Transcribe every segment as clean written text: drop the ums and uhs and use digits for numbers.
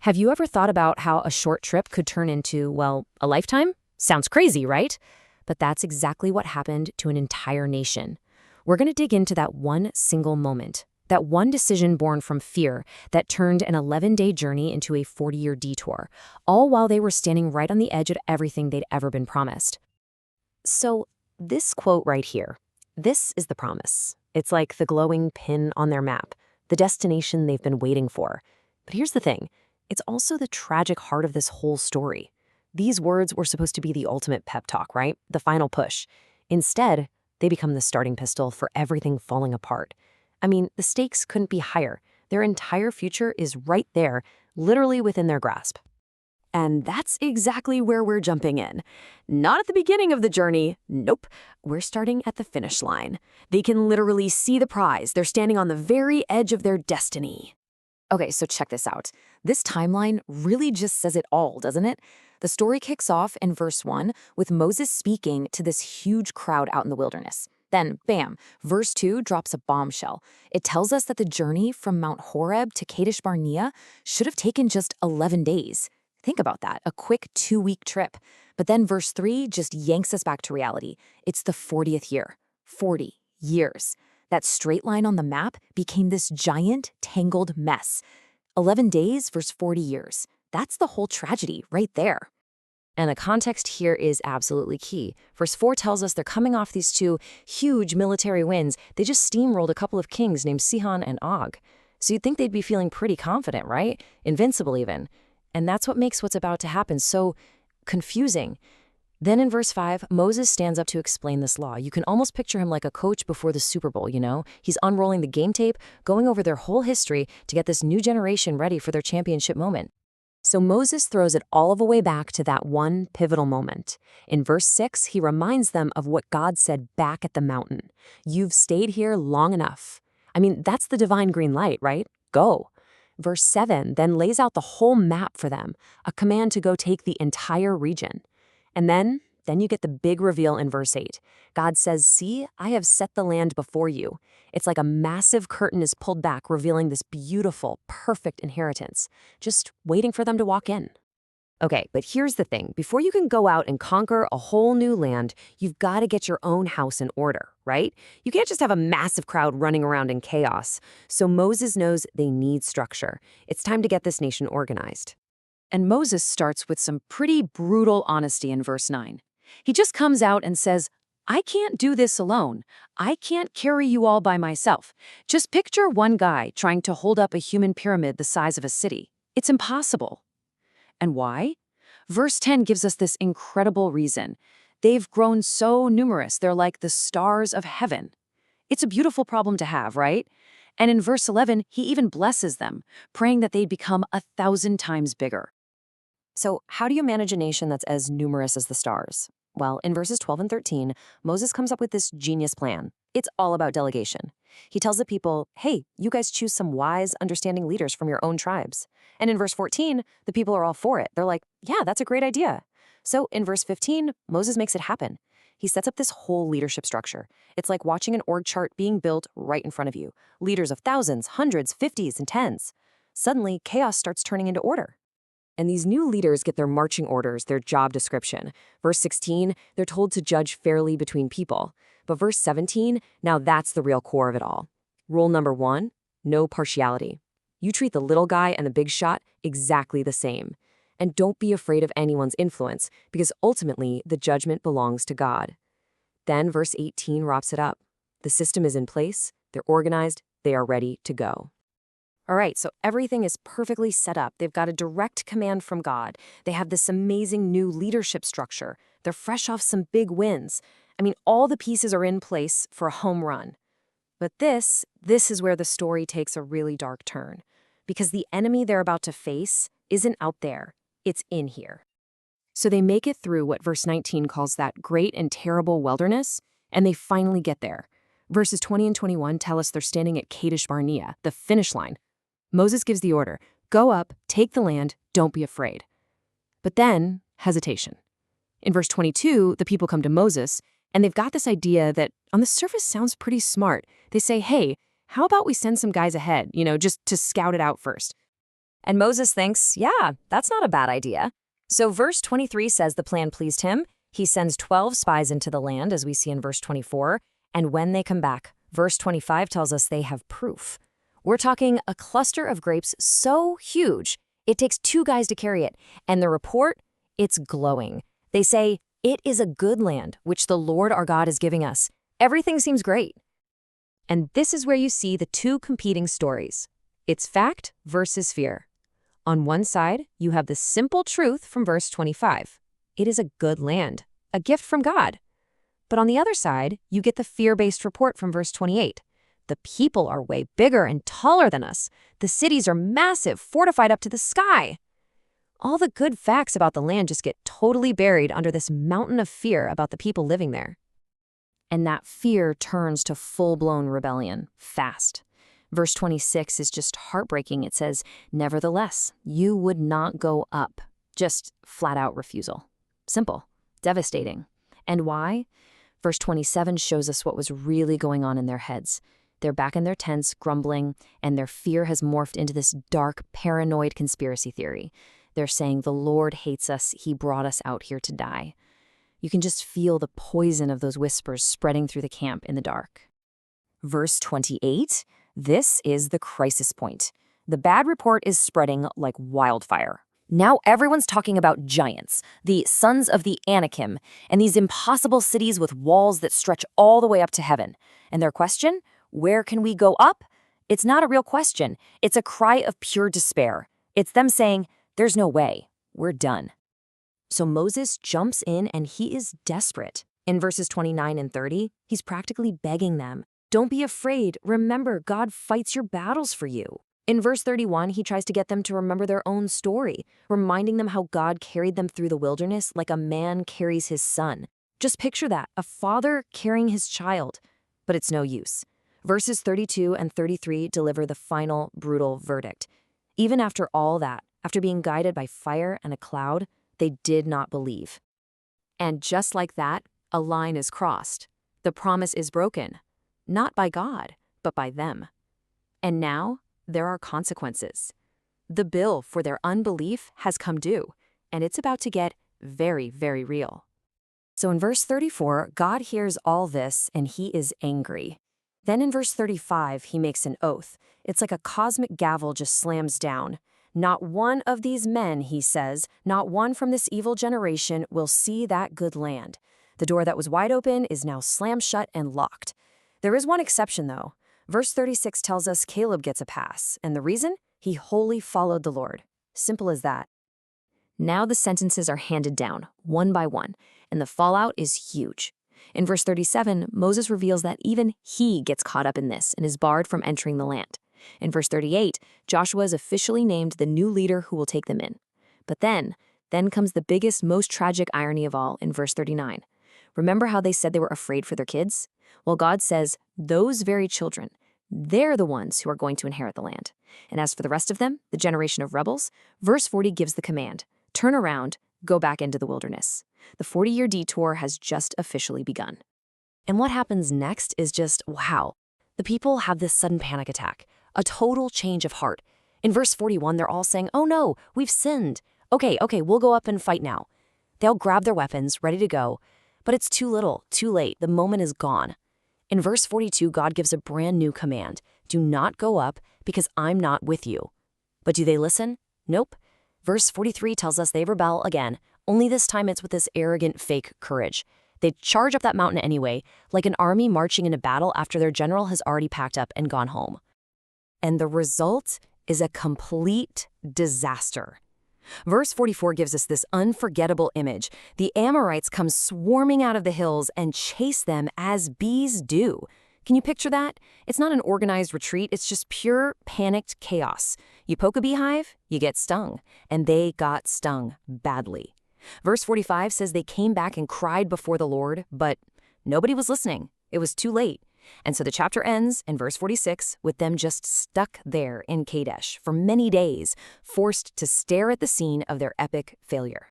Have you ever thought about how a short trip could turn into, well, a lifetime? Sounds crazy, right? But that's exactly what happened to an entire nation. We're going to dig into that one single moment, that one decision born from fear that turned an 11-day journey into a 40-year detour, all while they were standing right on the edge of everything they'd ever been promised. So, this quote right here, this is the promise. It's like the glowing pin on their map, the destination they've been waiting for. But here's the thing. It's also the tragic heart of this whole story. These words were supposed to be the ultimate pep talk, right? The final push. Instead, they become the starting pistol for everything falling apart. I mean, the stakes couldn't be higher. Their entire future is right there, literally within their grasp. And that's exactly where we're jumping in. Not at the beginning of the journey. Nope. We're starting at the finish line. They can literally see the prize. They're standing on the very edge of their destiny. Okay, so check this out. This timeline really just says it all, doesn't it? The story kicks off in verse 1 with Moses speaking to this huge crowd out in the wilderness. Then, bam, verse 2 drops a bombshell. It tells us that the journey from Mount Horeb to Kadesh Barnea should have taken just 11 days. Think about that, a quick 2-week trip. But then verse 3 just yanks us back to reality. It's the 40th year. 40 years. That straight line on the map became this giant, tangled mess. 11 days versus 40 years. That's the whole tragedy right there. And the context here is absolutely key. Verse 4 tells us they're coming off these two huge military wins. They just steamrolled a couple of kings named Sihon and Og. So you'd think they'd be feeling pretty confident, right? Invincible even. And that's what makes what's about to happen so confusing. Then in verse 5, Moses stands up to explain this law. You can almost picture him like a coach before the Super Bowl, you know? He's unrolling the game tape, going over their whole history to get this new generation ready for their championship moment. So Moses throws it all the way back to that one pivotal moment. In verse 6, he reminds them of what God said back at the mountain. You've stayed here long enough. I mean, that's the divine green light, right? Go. Verse 7 then lays out the whole map for them, a command to go take the entire region. And then you get the big reveal in verse 8. God says, see, I have set the land before you. It's like a massive curtain is pulled back, revealing this beautiful, perfect inheritance, just waiting for them to walk in. Okay, but here's the thing. Before you can go out and conquer a whole new land, you've got to get your own house in order, right? You can't just have a massive crowd running around in chaos. So Moses knows they need structure. It's time to get this nation organized. And Moses starts with some pretty brutal honesty in verse 9. He just comes out and says, I can't do this alone. I can't carry you all by myself. Just picture one guy trying to hold up a human pyramid the size of a city. It's impossible. And why? Verse 10 gives us this incredible reason. They've grown so numerous, they're like the stars of heaven. It's a beautiful problem to have, right? And in verse 11, he even blesses them, praying that they'd become 1,000 times bigger. So how do you manage a nation that's as numerous as the stars? Well, in verses 12 and 13, Moses comes up with this genius plan. It's all about delegation. He tells the people, hey, you guys choose some wise, understanding leaders from your own tribes. And in verse 14, the people are all for it. They're like, yeah, that's a great idea. So in verse 15, Moses makes it happen. He sets up this whole leadership structure. It's like watching an org chart being built right in front of you. Leaders of thousands, hundreds, 50s, and 10s. Suddenly, chaos starts turning into order. And these new leaders get their marching orders, their job description. Verse 16, they're told to judge fairly between people. But verse 17, now that's the real core of it all. Rule number 1, no partiality. You treat the little guy and the big shot exactly the same. And don't be afraid of anyone's influence, because ultimately the judgment belongs to God. Then verse 18 wraps it up. The system is in place, they're organized, they are ready to go. All right, so everything is perfectly set up. They've got a direct command from God. They have this amazing new leadership structure. They're fresh off some big wins. I mean, all the pieces are in place for a home run. But this is where the story takes a really dark turn. Because the enemy they're about to face isn't out there. It's in here. So they make it through what verse 19 calls that great and terrible wilderness, and they finally get there. Verses 20 and 21 tell us they're standing at Kadesh Barnea, the finish line. Moses gives the order, go up, take the land, don't be afraid. But then, hesitation. In verse 22, the people come to Moses, and they've got this idea that on the surface sounds pretty smart. They say, hey, how about we send some guys ahead, just to scout it out first? And Moses thinks, yeah, that's not a bad idea. So verse 23 says the plan pleased him. He sends 12 spies into the land, as we see in verse 24. And when they come back, verse 25 tells us they have proof. We're talking a cluster of grapes so huge, it takes 2 guys to carry it. And the report, it's glowing. They say, it is a good land, which the Lord our God is giving us. Everything seems great. And this is where you see the 2 competing stories. It's fact versus fear. On one side, you have the simple truth from verse 25. It is a good land, a gift from God. But on the other side, you get the fear-based report from verse 28. The people are way bigger and taller than us. The cities are massive, fortified up to the sky. All the good facts about the land just get totally buried under this mountain of fear about the people living there. And that fear turns to full-blown rebellion, fast. Verse 26 is just heartbreaking. It says, nevertheless, you would not go up. Just flat-out refusal. Simple. Devastating. And why? Verse 27 shows us what was really going on in their heads. They're back in their tents, grumbling, and their fear has morphed into this dark, paranoid conspiracy theory. They're saying, the Lord hates us. He brought us out here to die. You can just feel the poison of those whispers spreading through the camp in the dark. Verse 28, this is the crisis point. The bad report is spreading like wildfire. Now everyone's talking about giants, the sons of the Anakim, and these impossible cities with walls that stretch all the way up to heaven. And their question, where can we go up? It's not a real question. It's a cry of pure despair. It's them saying, there's no way. We're done. So Moses jumps in and he is desperate. In verses 29 and 30, he's practically begging them, don't be afraid. Remember, God fights your battles for you. In verse 31, he tries to get them to remember their own story, reminding them how God carried them through the wilderness like a man carries his son. Just picture that, a father carrying his child. But it's no use. Verses 32 and 33 deliver the final brutal verdict. Even after all that, after being guided by fire and a cloud, they did not believe. And just like that, a line is crossed. The promise is broken, not by God, but by them. And now, there are consequences. The bill for their unbelief has come due, and it's about to get very, very real. So in verse 34, God hears all this, and he is angry. Then in verse 35, he makes an oath. It's like a cosmic gavel just slams down. Not one of these men, he says, not one from this evil generation will see that good land. The door that was wide open is now slammed shut and locked. There is one exception, though. Verse 36 tells us Caleb gets a pass, and the reason? He wholly followed the Lord. Simple as that. Now the sentences are handed down, one by one, and the fallout is huge. In verse 37, Moses reveals that even he gets caught up in this and is barred from entering the land. In verse 38, Joshua is officially named the new leader who will take them in. But then comes the biggest, most tragic irony of all in verse 39. Remember how they said they were afraid for their kids? Well, God says, those very children, they're the ones who are going to inherit the land. And as for the rest of them, the generation of rebels, verse 40 gives the command, turn around, go back into the wilderness. The 40-year detour has just officially begun. And what happens next is just, wow. The people have this sudden panic attack, a total change of heart. In verse 41, they're all saying, oh no, we've sinned. Okay, we'll go up and fight now. They'll grab their weapons, ready to go. But it's too little, too late. The moment is gone. In verse 42, God gives a brand new command. Do not go up because I'm not with you. But do they listen? Nope. Verse 43 tells us they rebel again, only this time it's with this arrogant fake courage. They charge up that mountain anyway, like an army marching into battle after their general has already packed up and gone home. And the result is a complete disaster. Verse 44 gives us this unforgettable image. The Amorites come swarming out of the hills and chase them as bees do. Can you picture that? It's not an organized retreat, it's just pure panicked chaos. You poke a beehive, you get stung. And they got stung badly. Verse 45 says they came back and cried before the Lord, but nobody was listening. It was too late. And so the chapter ends in verse 46 with them just stuck there in Kadesh for many days, forced to stare at the scene of their epic failure.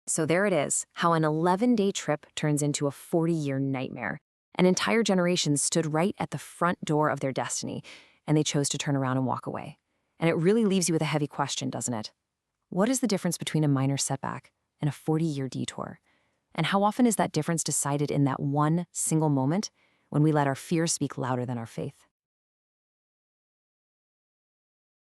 So there it is, how an 11-day trip turns into a 40-year nightmare. An entire generation stood right at the front door of their destiny, and they chose to turn around and walk away. And it really leaves you with a heavy question, doesn't it? What is the difference between a minor setback and a 40-year detour? And how often is that difference decided in that one single moment when we let our fear speak louder than our faith?